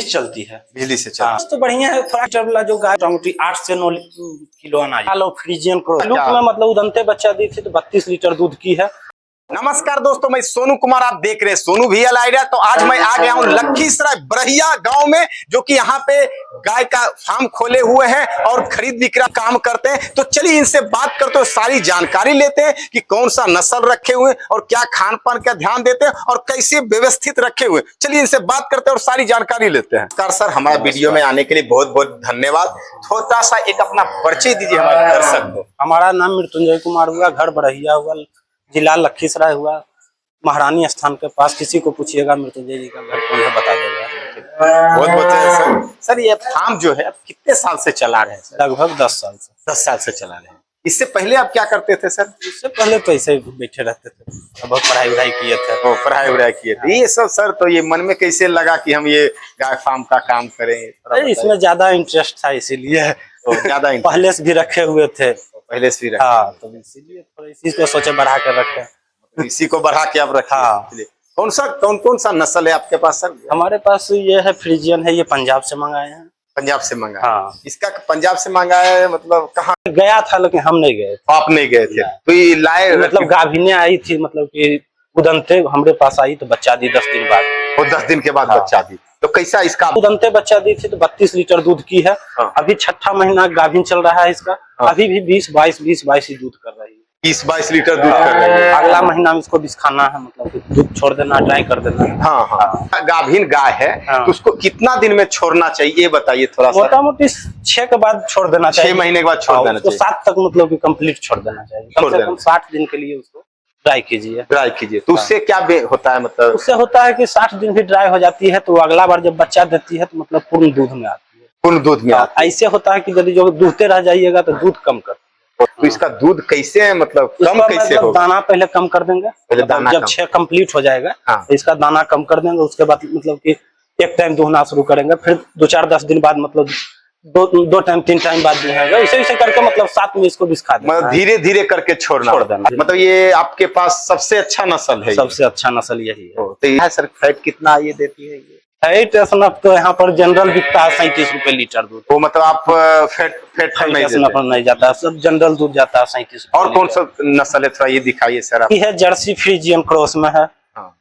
चलती है, बिजली से चलती है। तो बढ़िया है। थोड़ा वाला जो गाय मोटामोटी 8 से 9 किलो अनाज। हेलो फ्रीजियन क्रॉस लुक में मतलब उदंते बच्चा दी थी तो 32 लीटर दूध की है। नमस्कार दोस्तों, मैं सोनू कुमार, आप देख रहे हैं सोनू VL आइडिया। तो आज मैं आ गया हूँ लखीसराय बरहिया गांव में, जो कि यहाँ पे गाय का फार्म खोले हुए हैं और खरीद बिक्रा काम करते हैं। तो चलिए इनसे बात करते हैं, सारी जानकारी लेते हैं कि कौन सा नस्ल रखे हुए और क्या खान पान का ध्यान देते हैं और कैसे व्यवस्थित रखे हुए। चलिए इनसे बात करते हैं और सारी जानकारी लेते हैं। नमस्कार सर, हमारे वीडियो में आने के लिए बहुत बहुत धन्यवाद। छोटा सा एक अपना परिचय दीजिए हमारे दर्शक को। हमारा नाम मृत्युंजय कुमार हुआ, घर बरहिया हुआ, जिला लखीसराय हुआ, महारानी स्थान के पास। किसी को पूछिएगा मृत्युंजय जी का घर कौन है बता देगा। बहुत बहुत सर ये फार्म जो है आप कितने साल से चला रहे हैं सर? लगभग 10 साल से। 10 साल से चला रहे हैं। इससे पहले आप क्या करते थे सर? इससे पहले तो ऐसे ही बैठे रहते थे, बहुत पढ़ाई वढ़ाई किए थे। वो पढ़ाई वढ़ाई किए थे। ये सब सर, तो ये मन में कैसे लगा कि हम ये गाय फार्म का काम करें? इसमें ज्यादा इंटरेस्ट था, इसीलिए ज्यादा पहले से भी रखे हुए थे। पहले से भी रखे। हाँ, तो इसीलिए थोड़ा इसी को सोचे बढ़ा कर रखे। इसी को बढ़ा के आप रखे। हाँ। कौन सा नस्ल है आपके पास सर? हमारे पास ये है फ्रीजियन है, ये पंजाब से मंगाए हैं। पंजाब से मंगाया? हाँ। इसका पंजाब से मंगाया है, मतलब कहाँ गया था लेकिन हम नहीं गए। आप नहीं गए थे? तो ये लाए मतलब गाभिने आई थी, मतलब कि उदंते हमारे पास आई तो बच्चा दी 10 दिन बाद। वो 10 दिन के बाद बच्चा दी। तो कैसा इसका? उदंते बच्चा दी थी तो 32 लीटर दूध की है। हाँ। अभी 6ठा महीना गाभिन चल रहा है इसका। हाँ। अभी भी 20-22 ही दूध कर रही है। 20-22 लीटर दूध कर रही है। अगला महीना में इसको बिस्खाना है, मतलब कि दूध छोड़ देना, ड्राई कर देना। हाँ हाँ। गाभिन गाय है। हाँ। तो उसको कितना दिन में छोड़ना चाहिए ये बताइए थोड़ा सा। मोटामोटी 6 के बाद छोड़ देना चाहिए। 6 महीने के बाद छोड़ देना चाहिए। 7 तक मतलब कि कंप्लीट छोड़ देना चाहिए। कम से कम 60 दिन के लिए उसको ड्राई कीजिए। ड्राई कीजिए तो उससे क्या होता है? मतलब उससे होता है कि 60 दिन भी ड्राई हो जाती है तो अगला बार जब बच्चा देती है तो मतलब पूर्ण दूध में आती है। पूर्ण दूध में आती है। ऐसे होता है कि यदि जो दूधते रह जाइएगा तो दूध कम करती है। तो इसका दूध कैसे, मतलब कम कैसे मतलब होगा? दाना पहले कम कर देंगे। पहले दाना जब कम। 6 कंप्लीट हो जाएगा। हाँ। तो इसका दाना कम कर देंगे। उसके बाद मतलब कि एक टाइम दुहना शुरू करेंगे, फिर 2-4-10 दिन बाद मतलब 2 टाइम 3 टाइम बाद दुहेंगे। ऐसे करके मतलब 7 में इसको बिस्खा देना। मतलब धीरे धीरे करके छोड़ देना। मतलब ये आपके पास सबसे अच्छा नस्ल है? सबसे अच्छा नस्ल यही है। तो ये सर फैट कितना ये देती है ये? फैट तो यहाँ पर जनरल बिकता है 37 रुपए लीटर दूध। तो मतलब आप फैट नहीं जाता, सब जनरल दूध जाता है 37। और कौन सा नस्ल है थोड़ा ये दिखाइए सर आप। ये है जर्सी फ्रीजियन क्रॉस में है। हाँ।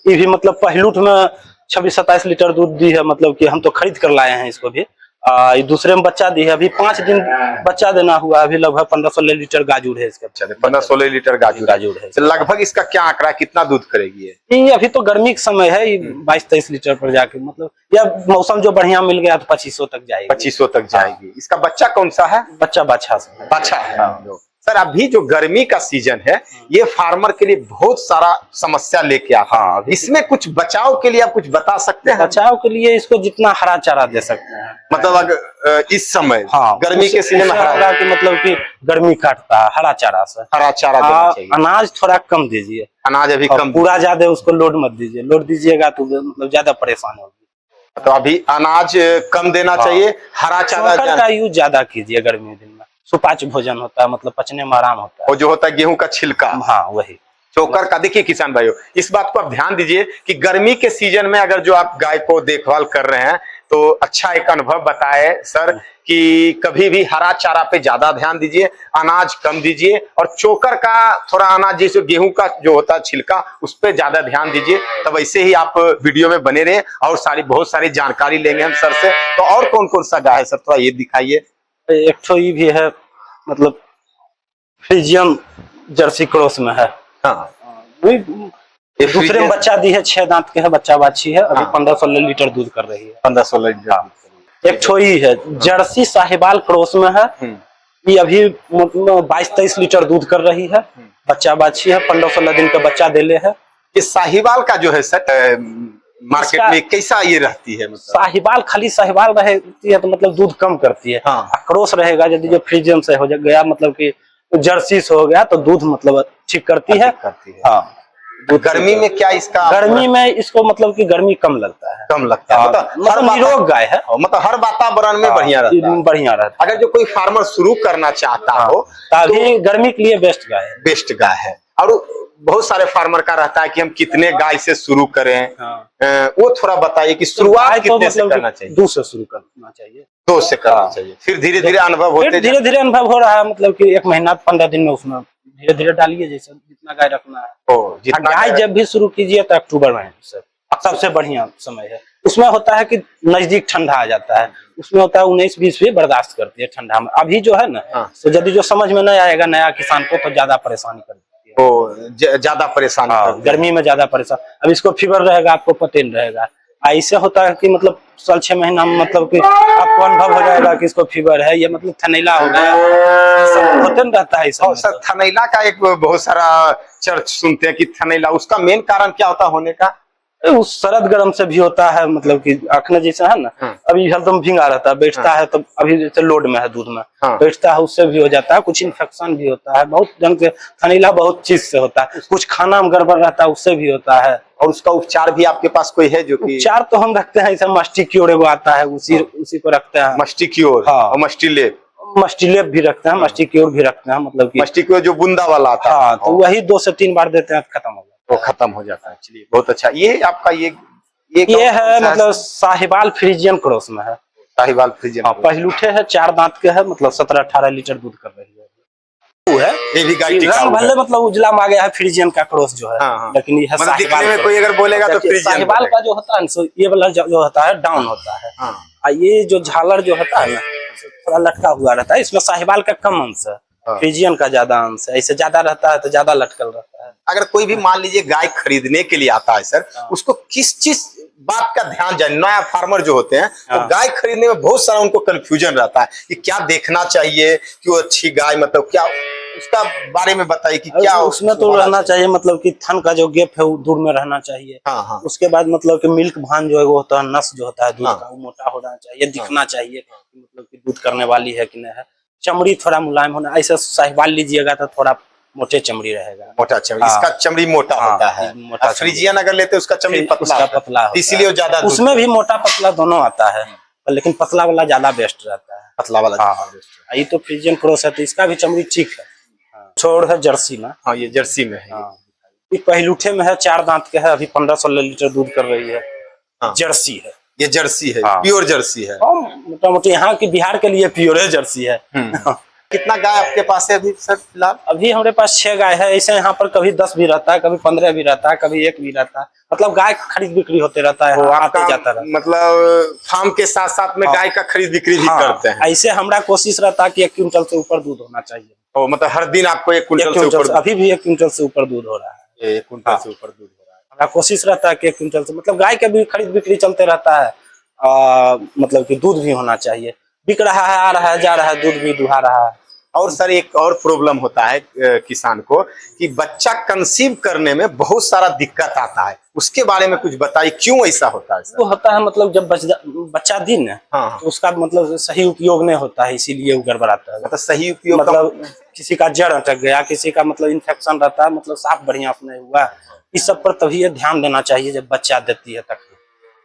ये भी मतलब पहलूट में 26-27 लीटर दूध दी है, मतलब कि हम तो खरीद कर लाए हैं इसको भी। ये दूसरे में बच्चा दी है, अभी 5 दिन बच्चा देना हुआ। अभी लगभग 15-16 लीटर गाजूर है इसका। 15-16 लीटर गाजूर है। तो लगभग इसका क्या आंकड़ा, कितना दूध करेगी ये? अभी तो गर्मी का समय है, 22-23 लीटर पर जाके मतलब यह मौसम जो बढ़िया मिल गया तो 2500 तक जाएगी। 2500 तक जाएगी। इसका बच्चा कौन सा है? बच्चा बाछा से। बाछा है। सर अभी जो गर्मी का सीजन है ये फार्मर के लिए बहुत सारा समस्या लेके आता है। हाँ, इसमें कुछ बचाव के लिए आप कुछ बता सकते हैं? बचाव के लिए इसको जितना हरा चारा दे सकते हैं, मतलब अगर इस समय हाँ, गर्मी के सीजन में हरा कि मतलब कि गर्मी काटता है, हरा चारा से। हरा चारा देना चाहिए। अनाज थोड़ा कम दीजिए। अनाज अभी कम, पूरा ज्यादा उसको लोड मत दीजिए। लोड दीजिएगा तो मतलब ज्यादा परेशान होगी। तो अभी अनाज कम देना चाहिए, हरा चारा का यूज ज्यादा कीजिए। गर्मी दिन में सुपाच्य भोजन होता है, मतलब पचने में आराम होता है। और जो होता है गेहूं का छिलका, हाँ वही चोकर का। देखिए किसान भाइयों, इस बात को आप ध्यान दीजिए कि गर्मी के सीजन में अगर जो आप गाय को देखभाल कर रहे हैं तो अच्छा एक अनुभव बताए सर कि कभी भी हरा चारा पे ज्यादा ध्यान दीजिए, अनाज कम दीजिए और चोकर का थोड़ा अनाज जैसे गेहूं का जो होता है छिलका उस पर ज्यादा ध्यान दीजिए। तब ऐसे ही आप वीडियो में बने रहे और बहुत सारी जानकारी लेंगे हम सर से। तो और कौन सा गाय है सर, थोड़ा ये दिखाइए। एक तो ये भी है, मतलब फ्रीजियन जर्सी क्रॉस में है। हाँ। दूसरे में बच्चा दी है, 6 दांत के है, बच्चा बाछी है। अभी 15-16 लीटर दूध कर रही है। 15-16 लीटर। एक छोई है जर्सी साहिवाल क्रॉस में है। ये अभी 22-23 लीटर दूध कर रही है। बच्चा बाछी है, 15-16 दिन का बच्चा देले है। ये साहिवाल का जो है सर मार्केट में कैसा ये रहती है? मतलब साहिवाल खाली साहिवाल रहती है तो मतलब दूध कम करती है। हाँ। क्रॉस रहेगा यदि जो फ्रीजियन से हो गया, मतलब कि जर्सी से हो गया तो दूध मतलब ठीक करती है। हाँ। गर्मी में क्या इसका? गर्मी में इसको मतलब कि गर्मी कम लगता है। कम लगता है, मतलब निरोग गाय है, मतलब हर वातावरण में बढ़िया रहता है। अगर जो कोई फार्मर शुरू करना चाहता हो तो गर्मी के लिए बेस्ट गाय है। बेस्ट गाय है। और बहुत सारे फार्मर का रहता है कि हम कितने गाय से शुरू करें। हाँ। वो थोड़ा बताइए कि शुरुआत कितने से करना चाहिए? 2 से शुरू करना चाहिए। 2 से करना हाँ। चाहिए, फिर धीरे धीरे अनुभव होते धीरे धीरे अनुभव हो रहा है, मतलब कि 1 महीना 15 दिन में उसमें धीरे धीरे डालिए, जैसे जितना गाय रखना है। जितना गाय जब भी शुरू कीजिए तो अक्टूबर में सबसे बढ़िया समय है। उसमें होता है कि नजदीक ठंडा आ जाता है, उसमें होता है 19-20 भी बर्दाश्त करती है ठंडा में। अभी जो है ना, तो यदि जो समझ में नहीं आएगा नया किसान को, तो ज्यादा परेशानी करती है। ज्यादा परेशानी गर्मी में ज्यादा परेशान। अब इसको फीवर रहेगा, आपको पता नहीं रहेगा। ऐसे होता है कि मतलब साल 6 महीना में मतलब कि आपको अनुभव हो जाएगा कि इसको फीवर है, ये मतलब थनैला हो गया, सब होते रहता है। सर थनैला का एक बहुत सारा चर्च सुनते हैं कि थनैला, उसका मेन कारण क्या होता होने का? उस शरद गरम से भी होता है, मतलब कि अखने जैसे है ना, अभी एकदम भींगा रहता है, बैठता है तो अभी जैसे लोड में है, दूध में बैठता है, उससे भी हो जाता है। कुछ इन्फेक्शन भी होता है, बहुत ढंग से थनैला बहुत चीज से होता है। कुछ खाना में गड़बड़ रहता है, उससे भी होता है। और उसका उपचार भी आपके पास कोई है? जो कि उपचार तो हम रखते हैं, ऐसा मस्टिक्योर एगो आता है, उसी को रखते हैं। मस्टिक्योर और मस्टिलेप? मस्टिलेप भी रखते हैं, मस्टिक्योर भी रखते हैं, मतलब कि मस्टिक्योर जो बूंदा वाला आता है। हाँ, तो वही 2 से 3 बार देते हैं, खत्म हो जाता है। वो खत्म हो जाता है। चलिए बहुत अच्छा। ये आपका ये है मतलब साहिवाल फ्रीजियन क्रॉस में है। साहिवाल फ्रीजियन पहलूठे है, 4 दांत के है, मतलब 17-18 लीटर दूध कर रही है। ये भी गाय टिकाऊ है। भले मतलब उजला में आ गया है फ्रीजियन का क्रॉस जो है। लेकिन ये मतलब दिखने में कोई अगर बोलेगा तो फ्रीजियन साहिवाल का जो होता है ना, ये वाला जो होता है डाउन होता है। ये जो झालर जो होता है ना, थोड़ा लटका हुआ रहता है। इसमें साहिवाल का कम अंश है, फ्रीजियन का ज्यादा अंश है। ऐसे ज्यादा रहता है तो ज्यादा लटकल रहता है। अगर कोई भी मान लीजिए गाय खरीदने के लिए आता है सर, उसको किस चीज बात का ध्यान जाए? नया फार्मर जो होते हैं वो गाय खरीदने में बहुत सारा उनको कंफ्यूजन रहता है कि क्या देखना चाहिए कि वो अच्छी गाय, मतलब क्या उसका बारे में बताइए कि क्या उसमें तो रहना चाहिए, मतलब कि थन का जो गैप है वो दूर में रहना चाहिए। उसके बाद मतलब कि मिल्क भान जो है वो होता है, नस जो होता है दूध का, वो मोटा होना चाहिए, दिखना चाहिए मतलब कि दूध करने वाली है कि नहीं है। चमड़ी थोड़ा मुलायम होना। ऐसा साहिवाल लीजिएगा तो थोड़ा मोटे चमड़ी रहेगा, मोटा चमड़ी। इसका चमड़ी मोटा होता है। फ्रीजियन अगर लेते उसका चमड़ी पतला, इसीलिए ज्यादा, उसमें भी मोटा पतला दोनों आता है, लेकिन पतला वाला ज्यादा बेस्ट रहता है। पतला वाला ये तो फ्रीजियन क्रॉस है, तो इसका भी चमड़ी ठीक है। छोड़ है जर्सी में। हाँ, ये जर्सी में है। ये पहलूठे में है, 4 दांत के है, अभी 15-16 लीटर दूध कर रही है। जर्सी है, ये जर्सी है, प्योर जर्सी है। मोटा मोटी यहाँ की बिहार के लिए प्योर है जर्सी है। कितना गाय आपके पास है अभी सर फिलहाल? अभी हमारे पास 6 गाय है। ऐसे यहाँ पर कभी 10 भी रहता है, कभी 15 भी रहता है, कभी 1 भी रहता है। मतलब गाय खरीद बिक्री होते रहता है, आते जाता रहता है। मतलब फार्म के साथ साथ में गाय का खरीद बिक्री भी करते हैं। ऐसे हमारा कोशिश रहता है कि 1 क्विंटल से ऊपर दूध होना चाहिए। मतलब हर दिन आपको 1 क्विंटल से ऊपर? अभी भी 1 क्विंटल से ऊपर दूध हो रहा है। 1 क्विंटल से ऊपर दूध हो रहा है। हमारा कोशिश रहता है कि 1 क्विंटल से, मतलब गाय का भी खरीद बिक्री चलते रहता है। मतलब कि दूध भी होना चाहिए, बिक रहा है, आ रहा है, जा रहा है, दूध भी दुहा रहा है। और सर एक और प्रॉब्लम होता है किसान को कि बच्चा कंसीव करने में बहुत सारा दिक्कत आता है, उसके बारे में कुछ बताइए, क्यों ऐसा होता है सर? वो होता है मतलब जब बच्चा दिन है तो उसका मतलब सही उपयोग नहीं होता है, इसीलिए वो गड़बड़ाता है। मतलब सही उपयोग मतलब किसी का जड़ अटक गया, किसी का मतलब इन्फेक्शन रहता है, मतलब साफ बढ़िया नहीं हुआ। इस सब पर तभी ध्यान देना चाहिए जब बच्चा देती है तक,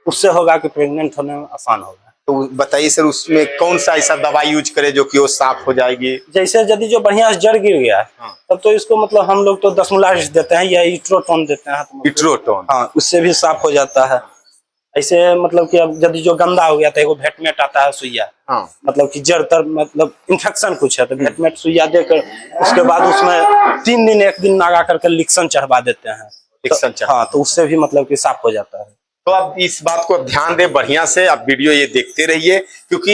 उससे होगा कि प्रेग्नेंट होने में आसान होगा। तो बताइए सर उसमें कौन सा ऐसा दवाई यूज करे जो कि वो साफ हो जाएगी? जैसे यदि जो बढ़िया से जड़ गिर गया तब तो इसको मतलब हम लोग तो 10 मुलाज देते हैं या इट्रोटोन देते हैं, तो इट्रोटोन, हाँ, उससे भी साफ हो जाता है। ऐसे मतलब कि अब यदि जो गंदा हो गया था, एगो भेटमेट आता है सुइया, मतलब कि जड़ तर मतलब इन्फेक्शन कुछ है तो भेटमेट सुइया देकर उसके बाद उसमें 3 दिन 1 दिन नागा करके लिक्सन चढ़वा देते हैं। तो उससे भी मतलब कि साफ हो जाता है। तो आप इस बात को ध्यान दें बढ़िया से, आप वीडियो ये देखते रहिए क्योंकि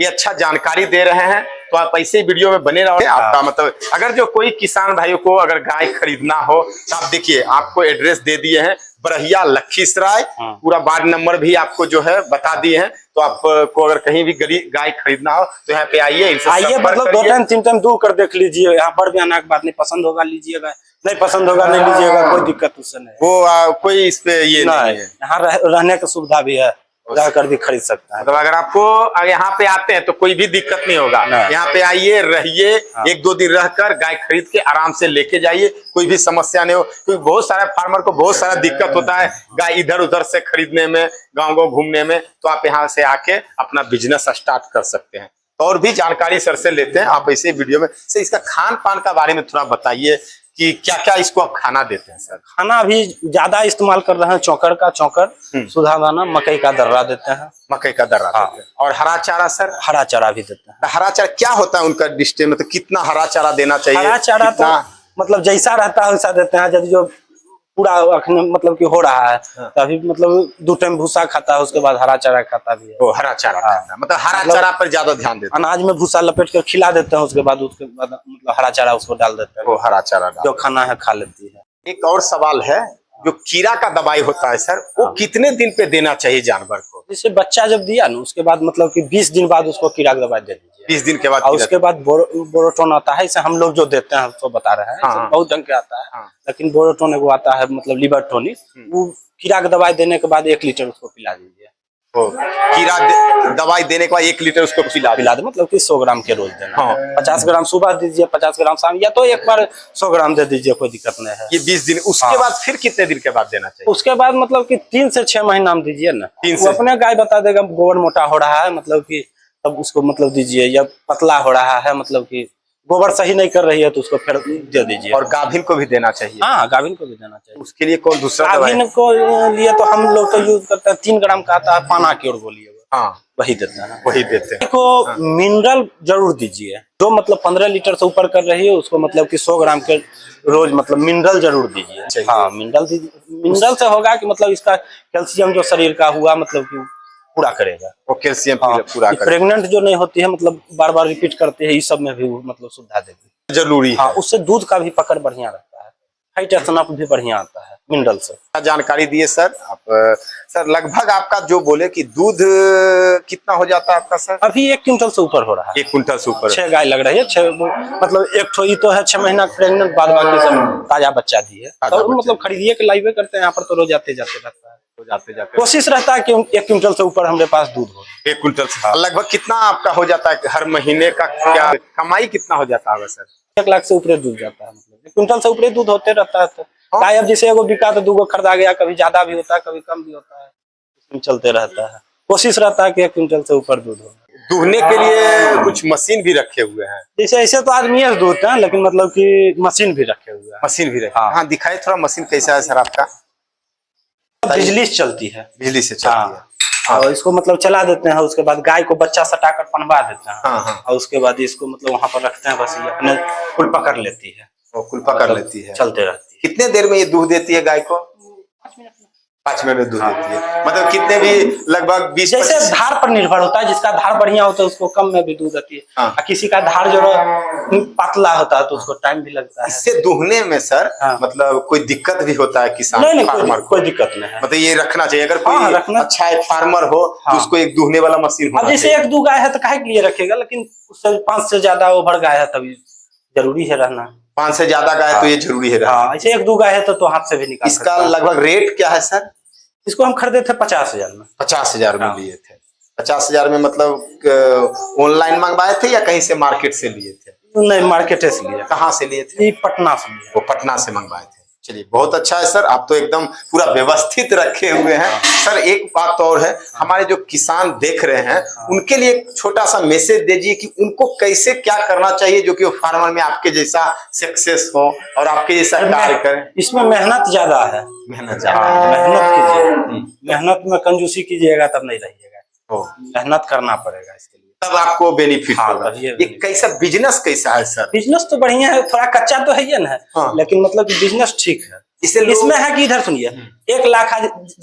ये अच्छा जानकारी दे रहे हैं, तो आप ऐसे ही वीडियो में बने रहोगे। आपका मतलब अगर जो कोई किसान भाइयों को अगर गाय खरीदना हो तो आप देखिए, आपको एड्रेस दे दिए हैं, बरहिया लखीसराय, पूरा वार्ड नंबर भी आपको जो है बता दिए हैं। तो आपको अगर कहीं भी गाय खरीदना हो तो यहाँ पे आइए, आइए, मतलब 2 टाइम 3 टाइम दूर कर देख लीजिए। यहाँ पर भी आने के बाद नहीं पसंद होगा लीजिएगा, नहीं पसंद होगा नहीं लीजिएगा, कोई दिक्कत उससे नहीं। वो कोई इस पे ये नहीं है। यहाँ रहने की सुविधा भी है, जाकर भी खरीद सकता है। मतलब अगर आपको यहाँ पे आते हैं तो कोई भी दिक्कत नहीं होगा। यहाँ पे आइए, रहिए, 1-2 दिन रहकर गाय खरीद के आराम से लेके जाइए, कोई भी समस्या नहीं हो। क्योंकि बहुत सारे फार्मर को बहुत सारा दिक्कत होता है गाय इधर उधर से खरीदने में, गाँव गाँव घूमने में। तो आप यहाँ से आके अपना बिजनेस स्टार्ट कर सकते हैं। और भी जानकारी सर से लेते हैं, आप ऐसे वीडियो में से इसका खान पान का बारे में थोड़ा बताइए कि क्या क्या इसको आप खाना देते हैं सर? खाना अभी ज्यादा इस्तेमाल कर रहे हैं चौकर का, चौकर, सुधा दाना, मकई का दर्रा देते हैं। मकई का दर्रा देते हैं। और हरा चारा सर? हरा चारा भी देते हैं। हरा चारा क्या होता है उनका डिस्टे में, तो कितना हरा चारा देना चाहिए? हरा चारा तो मतलब जैसा रहता है वैसा देते हैं। यदि जो पूरा मतलब कि हो रहा है तो अभी मतलब 2 टाइम भूसा खाता है, उसके बाद हरा चारा खाता भी है। वो हरा चारा खाता है, मतलब हरा चारा पर ज्यादा ध्यान देते हैं। अनाज में भूसा लपेट कर खिला देते हैं, उसके बाद मतलब हरा चारा उसको डाल देते हैं। वो हरा चारा जो खाना है खा लेती है। एक और सवाल है, जो कीड़ा का दवाई होता है सर, वो कितने दिन पे देना चाहिए जानवर को? जैसे बच्चा जब दिया ना उसके बाद मतलब कि 20 दिन बाद उसको कीड़ा का दवाई दे दीजिए। 20 दिन के बाद? और उसके बाद बोरोटोन आता है, इसे हम लोग जो देते हैं तो बता रहे हैं, बहुत ढंग के आता है। लेकिन बोरोटोन एगो आता है मतलब लिवर टॉनिक, वो कीड़ा का दवाई देने के बाद 1 लीटर उसको पिला दीजिए। कीड़ा दवाई देने के बाद 1 लीटर उसको पिला दे, मतलब कि 100 ग्राम के रोज देना। 50 ग्राम सुबह दीजिए, 50 ग्राम शाम, या तो एक बार 100 ग्राम दे दीजिए, कोई दिक्कत नहीं है। ये 20 दिन। उसके बाद फिर कितने दिन के बाद देना चाहिए? उसके बाद मतलब कि 3 से 6 महीना में दीजिए ना। 3 से अपने गाय बता देगा गोबर मोटा हो रहा है मतलब कि तब उसको मतलब दीजिए, या पतला हो रहा है मतलब कि गोबर सही नहीं कर रही है तो उसको फिर दे दीजिए। और गाभिन को भी देना चाहिए? हाँ, गाभिन को भी देना चाहिए। उसके लिए कौन दूसरा दवाई? गाभिन को लिए तो हम लोग तो यूज करते हैं 3 ग्राम का आता है, पाना की ओर बोलिए, वही देते हैं। वही देते हैं। को मिनरल जरूर दीजिए। जो मतलब 15 लीटर से ऊपर कर रही है उसको मतलब कि 100 ग्राम के रोज मतलब मिनरल जरूर दीजिए। हाँ, मिनरल दीजिए। मिनरल से होगा कि मतलब इसका कैल्शियम जो शरीर का हुआ मतलब कि पूरा करेगा। वो कैल्शियम पूरा करेगा। प्रेग्नेंट जो नहीं होती है मतलब बार बार रिपीट करते हैं, इस सब में भी मतलब सुविधा देगी, जरूरी है। हाँ, उससे दूध का भी पकड़ बढ़िया रहता है, हाइट स्नप भी बढ़िया आता है मिनरल से। जानकारी दिए सर आप। सर लगभग आपका जो बोले कि दूध कितना हो जाता है आपका सर? अभी 1 क्विंटल से ऊपर हो रहा है। 1 क्विंटल से ऊपर। 6 गाय लग रही है। 6 मतलब एक ठो तो है 6 महीना प्रेग्नेंट, बाद बाकी सब ताजा बच्चा दी है। तो मतलब खरीदिए के लाइवे करते हैं यहाँ पर, तो रोज जाते जाते रहता है। कोशिश रहता है कि 1 क्विंटल से ऊपर हमारे पास दूध हो। 1 क्विंटल से लगभग कितना आपका हो जाता है हर महीने का? क्या कमाई कितना हो जाता है सर? 1 लाख से ऊपर दूध जाता है, मतलब 1 क्विंटल से ऊपर दूध होते रहता है। तो गाय अब जैसे एगो बिका तो 2 खरीदा गया, कभी ज्यादा भी होता है कभी कम भी होता है, इसमें चलते रहता है। कोशिश रहता है कि 1 क्विंटल से ऊपर दूध हो। दूहने के लिए कुछ मशीन भी रखे हुए हैं? जैसे ऐसे तो आदमी दूधते हैं, लेकिन मतलब कि मशीन भी रखे हुए हैं। मशीन भी रखे? हाँ, दिखाई थोड़ा मशीन कैसा है सर आपका? बिजली से चलती है। बिजली से चलती है। और इसको मतलब चला देते हैं, उसके बाद गाय को बच्चा सटाकर पनवा देते हैं। और उसके बाद इसको मतलब वहां पर रखते हैं, बस ये अपने कुल पकड़ लेती है। वो कुल पकड़ लेती है, चलते रहती है। कितने देर में ये दूध देती है गाय को? 5 मिनट में दूध देती है। मतलब कितने भी लगभग 20 जैसे धार पर निर्भर होता है, जिसका धार बढ़िया होता है उसको कम में भी दूध देती है। किसी का धार जो पतला होता है तो उसको टाइम भी लगता है। इससे दूहने में सर मतलब कोई दिक्कत भी होता है किसान? नहीं, कोई दिक्कत नहीं है। मतलब ये रखना चाहिए, अगर कोई अच्छा एक फार्मर हो तो उसको एक दूहने वाला मशीन होना चाहिए। जैसे 1-2 गाय है तो काहे के लिए रखेगा, लेकिन उससे 5 से ज्यादा ओवर गाय है तभी जरूरी है रहना। 5 से ज्यादा गाय तो ये जरूरी है रहना। ऐसे 1-2 गाय है तो हाथ से भी निकाल। इसका लगभग रेट क्या है सर? इसको हम खरीदे थे 50,000 में। 50,000 में लिए थे। 50,000 में मतलब ऑनलाइन मंगवाए थे या कहीं से मार्केट से लिए थे? नहीं, मार्केट से लिए। कहाँ से लिए थे? पटना से लिए। वो पटना से मंगवाए थे। चलिए बहुत अच्छा है सर, आप तो एकदम पूरा व्यवस्थित रखे हुए हैं। सर एक बात और है, हमारे जो किसान देख रहे हैं उनके लिए एक छोटा सा मैसेज दीजिए कि उनको कैसे क्या करना चाहिए जो कि वो फार्मर में आपके जैसा सक्सेस हो और आपके जैसा कार्य करें। इसमें मेहनत ज्यादा है। मेहनत ज्यादा? मेहनत कीजिए, मेहनत में कंजूसी कीजिएगा तब नहीं रहिएगा। मेहनत करना पड़ेगा इसके लिए, तब आपको बेनिफिट होगा। ये कैसा बिजनेस कैसा है सर? बिजनेस तो बढ़िया है, थोड़ा कच्चा तो है ही ना, लेकिन मतलब बिजनेस ठीक है। इसमें है कि इधर सुनिए, 1 लाख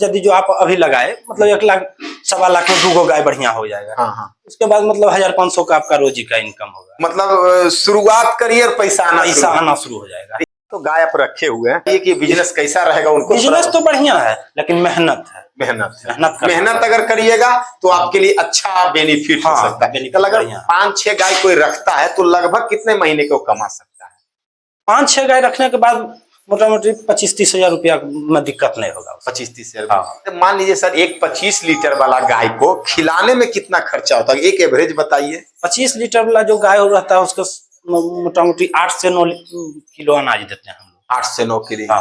यदि जो आप अभी लगाए मतलब 1 लाख 1.25 लाख में 2 गाय बढ़िया हो जाएगा। उसके बाद मतलब 1,500 का आपका रोजी का इनकम होगा। मतलब शुरुआत करिए और पैसा आना शुरू हो जाएगा। तो गाय आप रखे हुए हैं, ये कि बिजनेस कैसा रहेगा उनको? बिजनेस तो बढ़िया है, लेकिन मेहनत है। मेहनत अगर करिएगा तो आपके लिए अच्छा बेनिफिट हो सकता है। तो अगर 5-6 गाय कोई रखता है तो लगभग कितने महीने को कमा सकता है? 5-6 गाय रखने के बाद मोटा-मोटी 25-30 हजार रुपया में दिक्कत नहीं होगा। 25-30 हजार। तो मान लीजिए सर एक 25 लीटर वाला गाय को खिलाने में कितना खर्चा होता है, एक एवरेज बताइए। 25 लीटर वाला जो गाय रहता है उसको मोटा-मोटी 8 से 9 किलो अनाज देते हैं हम लोग। 8 से 9 किलो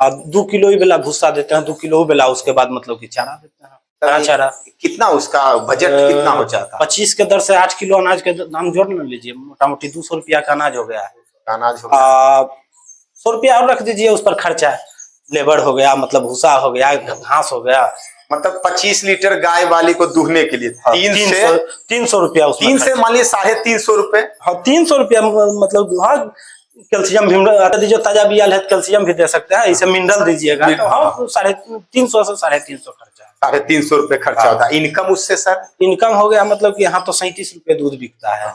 और 2 किलो ही बेला भूसा देते हैं, 2 किलो बेला उसके बाद मतलब कि चारा देते हैं। चारा कितना उसका बजट कितना हो जाता है? 25 के दर से 8 किलो अनाज के दाम जोड़ न लीजिए, मोटा मोटी 200 रुपया का अनाज हो गया है। अनाज 100 रुपया और रख दीजिए, उस पर खर्चा, लेबर हो गया, मतलब भूसा हो गया, घास हो गया। मतलब 25 लीटर गाय वाली को दूहने के लिए 300 रुपया, 3 से मान लीजिए 350 रुपए। हाँ 300 रुपया, मतलब हाँ कैल्शियम भी जो ताजा बियाल है कैल्शियम भी दे सकते हैं, इसे मिनरल दीजिएगा तो हाँ 350 से 350 खर्चा, 350 रुपए खर्चा होता है। इनकम उससे सर? इनकम हो गया मतलब कि यहाँ तो 37 रुपये दूध बिकता है,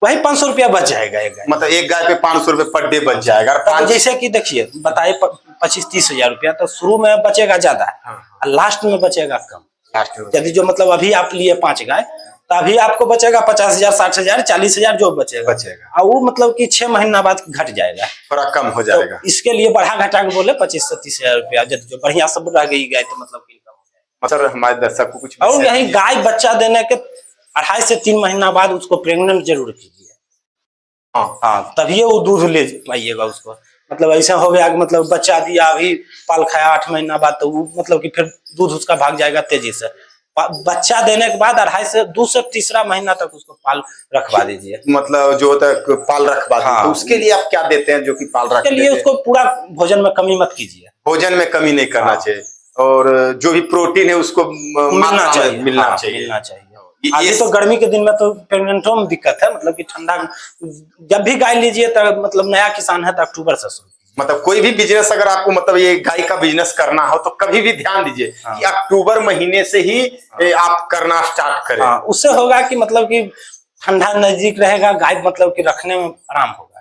वही 500 रुपया बच जाएगा एक गाय, मतलब एक गाय पे 500 रुपए पर डे बच जाएगा। तो जैसे कि देखिए बताए 25-30 हजार रुपया, तो शुरू में बचेगा ज्यादा और लास्ट में बचेगा कम। यदि जो मतलब अभी आप लिए 5 गाय, तो अभी आपको बचेगा 50,000, 60,000, 40,000 जो बचेगा, और वो मतलब कि 6 महीना बाद घट जाएगा, थोड़ा कम हो जाएगा। तो इसके लिए बढ़ा घटा के बोले 25 से 30 हजार रुपया, जो बढ़िया सब रह गई गाय तो मतलब इनकम हो जाएगा। सर हमारे दर्शक को कुछ, और यही गाय बच्चा देने के 2.5 से 3 महीना बाद उसको प्रेग्नेंट जरूर कीजिए। हाँ तभी वो दूध ले पाइएगा उसको। मतलब ऐसा हो गया कि मतलब बच्चा दिया, अभी पाल खाया 8 महीना बाद, तो वो मतलब कि फिर दूध उसका भाग जाएगा तेजी से। बच्चा देने के बाद 2 से तीसरा महीना तक उसको पाल रखवा दीजिए, मतलब जो तक पाल रखवा दीजिए। तो उसके लिए आप क्या देते हैं जो कि पाल रखते हैं? के लिए उसको पूरा भोजन में कमी मत कीजिए, भोजन में कमी नहीं करना चाहिए, और जो भी प्रोटीन है उसको मिलना चाहिए। अभी तो गर्मी के दिन में तो प्रेग्नेंटों में दिक्कत है, मतलब कि ठंडा जब भी गाय लीजिए तो मतलब नया किसान है तो अक्टूबर से शुरू, मतलब कोई भी बिजनेस अगर आपको मतलब ये गाय का बिजनेस करना हो तो कभी भी ध्यान दीजिए कि अक्टूबर महीने से ही आप करना स्टार्ट करें। उससे होगा कि मतलब कि ठंडा नजदीक रहेगा, गाय मतलब कि रखने में आराम होगा।